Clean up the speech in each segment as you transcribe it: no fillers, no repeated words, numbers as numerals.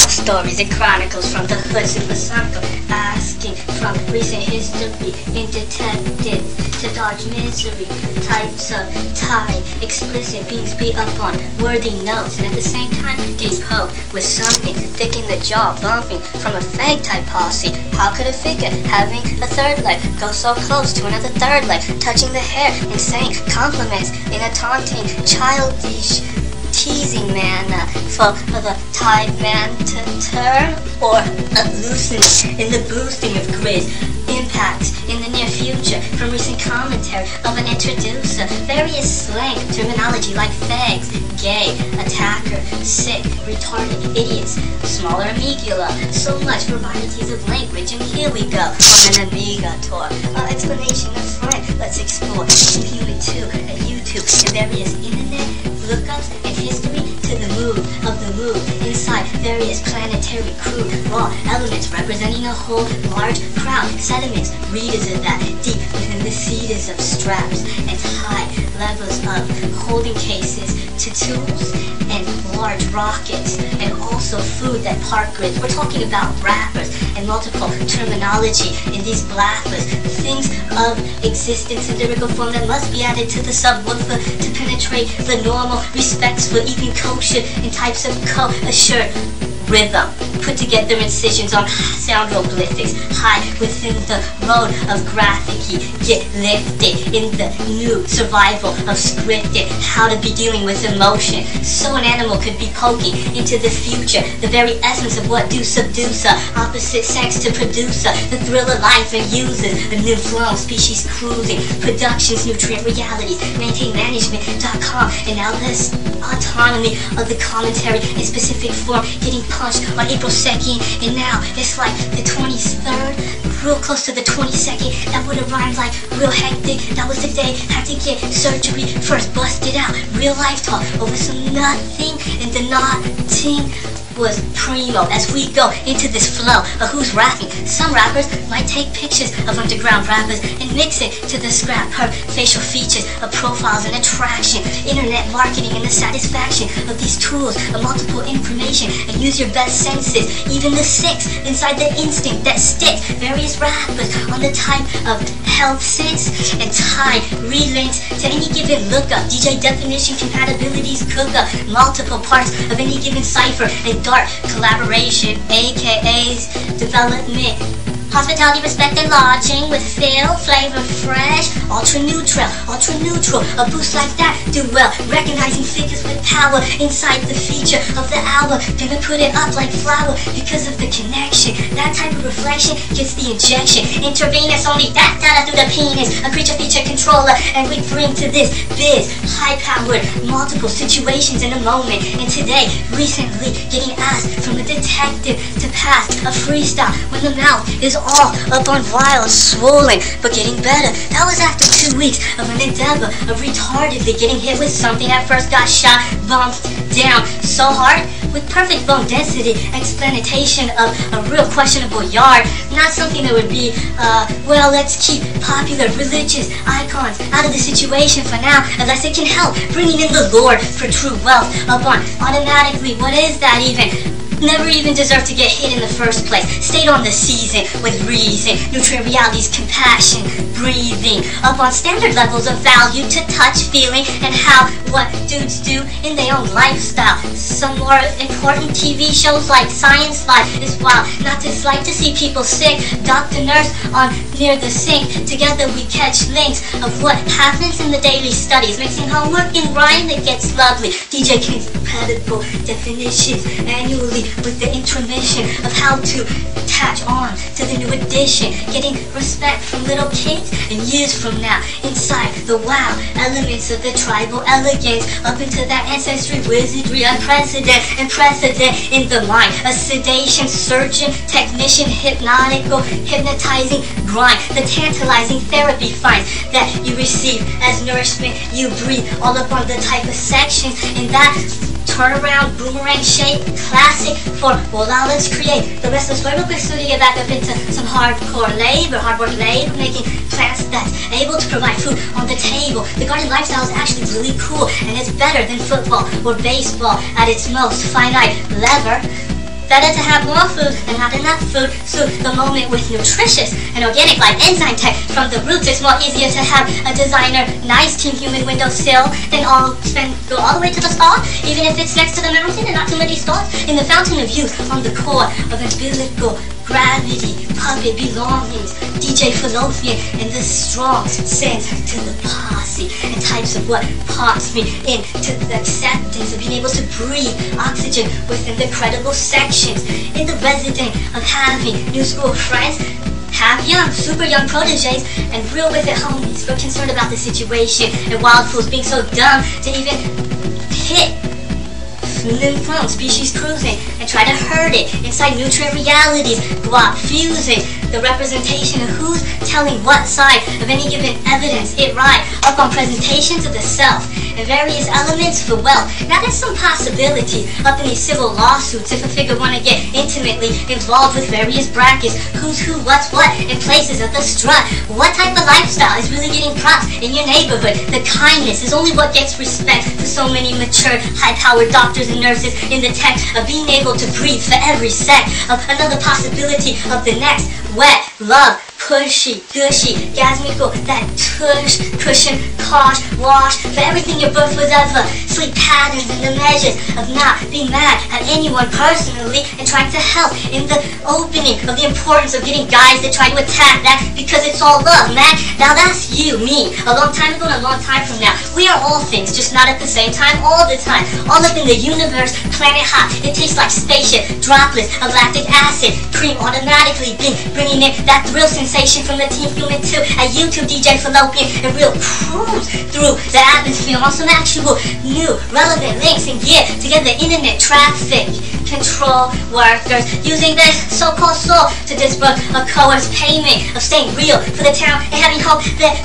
Stories and chronicles from the hoods and Masonical, asking from recent history in detectives to dodge misery. Types of tie, explicit beings beat up on worthy notes, and at the same time getting poked with something thick in the jaw, bumping from a fake type posse. How could a figure having a third leg go so close to another third leg, touching the hair and saying compliments in a taunting, childish, teasing manner for the tide man to turn, or a looseness in the boosting of grid impacts in the near future from recent commentary of an introducer. Various slang terminology like fags, gay, attacker, sick, retarded, idiots, smaller amygdala. So much varieties of language, and here we go on an Amiga tour. Explanation of friend. Let's explore Human 2 and YouTube and various internet lookups and history to the move of the move inside various planetary crude raw elements representing a whole large crowd. Sediments, readers of that deep within the cedars of straps and high levels of holding cases to tools and large rockets, and also food that park grids. We're talking about rappers and multiple terminology in these blathers, things of existence in lyrical form that must be added to the subwoofer to penetrate the normal respects for eating kosher and types of co-assured rhythm. Put together incisions on sound hieroglyphics, high within the road of graphicy, get lifted in the new survival of scripted, how to be dealing with emotion, so an animal could be poking into the future, the very essence of what do subducer, opposite sex to producer, the thrill of life and uses, a nymphphlown species cruising, productions, nutrient realities, maintain management.com, and now this autonomy of the commentary in specific form, getting punched on April 2nd, and now it's like the 23rd, real close to the 22nd. That would have rhymed like real hectic. That was the day, had to get surgery first, busted out, real life talk over some nothing, and the nothing was primo as we go into this flow of who's rapping. Some rappers might take pictures of underground rappers and mix it to the scrap per facial features of profiles and attraction, internet marketing and the satisfaction of these tools of multiple information, and use your best senses, even the six inside the instinct that sticks. Various rappers on the type of health sense and tie relinks to any given lookup, DJ definition compatibilities cookup, multiple parts of any given cipher, and dark collaboration, AKA's development, hospitality, respect, and lodging with feel, flavor, fresh, ultra neutral, a boost like that, do well, recognizing figures with power inside the feature of the hour, gonna put it up like flour because of the connection, that type of reflection gets the injection, intravenous, only that data through the penis, a creature feature controller, and we bring to this biz, high-powered, multiple situations in a moment, and today, recently, getting asked from a detective to pass a freestyle when the mouth is all up on vial, swollen, but getting better. That was after 2 weeks of an endeavor of retardedly getting hit with something that first got shot, bumped down so hard with perfect bone density, explanation of a real questionable yard, not something that would be, well, let's keep popular religious icons out of the situation for now, unless it can help bringing in the Lord for true wealth upon automatically, what is that even? Never even deserved to get hit in the first place. Stayed on the season with reason, nutrient realities, compassion, breathing, up on standard levels of value to touch, feeling, and how what dudes do in their own lifestyle. Some more important TV shows like Science Life is wild. Not dislike to see people sick. Doctor, nurse on near the sink. Together we catch links of what happens in the daily studies, mixing homework and rhyme that gets lovely. DJ King's compatible definitions annually, with the intermission of how to attach on to the new edition, getting respect from little kids and years from now, inside the wow elements of the tribal elegance, up into that ancestry wizardry, unprecedented and precedent in the mind, a sedation surgeon, technician, hypnotical, hypnotizing grind, the tantalizing therapy finds that you receive as nourishment, you breathe all up on the type of sections, and that turnaround boomerang shape, classic for, well, now let's create the restless vertical slowly get back up into some hard work labor, making plants that's able to provide food on the table. The garden lifestyle is actually really cool, and it's better than football or baseball at its most finite level. Better to have more food than not enough food. So the moment with nutritious and organic like enzyme tech from the roots, it's more easier to have a designer nice team human windowsill than go all the way to the star, even if it's next to the mountain and not too many stars. In the fountain of youth on the core of umbilical gravity, puppet belongings, DJ Fallopian, and the strong sense to the posse and types of what pops me into the acceptance of being able to breathe oxygen within the credible sections. In the resident of having new school friends, half young, super young proteges, and real with it homies, but concerned about the situation, and wild fools being so dumb to even hit nymphphlown species cruising and try to herd it inside nutrient realities, block fusing the representation of who's telling what side of any given evidence it right up on presentations of the self and various elements for wealth. Now there's some possibility up in these civil lawsuits if a figure want to get intimately involved with various brackets, who's who, what's what, in places of the strut. What type of lifestyle is really getting props in your neighborhood? The kindness is only what gets respect for so many mature, high-powered doctors and nurses in the tech of being able to breathe for every sec of another possibility of the next. Wet, love, pushy, gushy, gasmical, that tush, cushion, cosh, wash, for everything your birth was ever. Sleep patterns and the measures of not being mad at anyone personally and trying to help in the opening of the importance of getting guys that try to attack that because it's all love, man. Now that's you, me, a long time ago and a long time from now. We are all things, just not at the same time, all the time. All up in the universe, planet hot. It tastes like spaceship, droplets of lactic acid, cream automatically bringing in that thrill sensation from the Team Human 2 at YouTube DJ Fallopian and real cruise through the atmosphere on some actual new relevant links and gear to get the internet traffic control workers using their so-called soul to disburse a coerced payment of staying real for the town and having hope that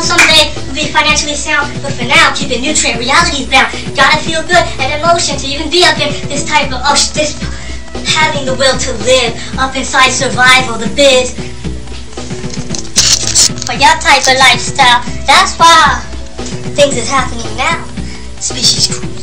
someday will be financially sound, but for now keeping nutrient realities bound. Gotta feel good and emotion to even be up in this type of having the will to live up inside survival, the biz for your type of lifestyle. That's why things is happening now. Species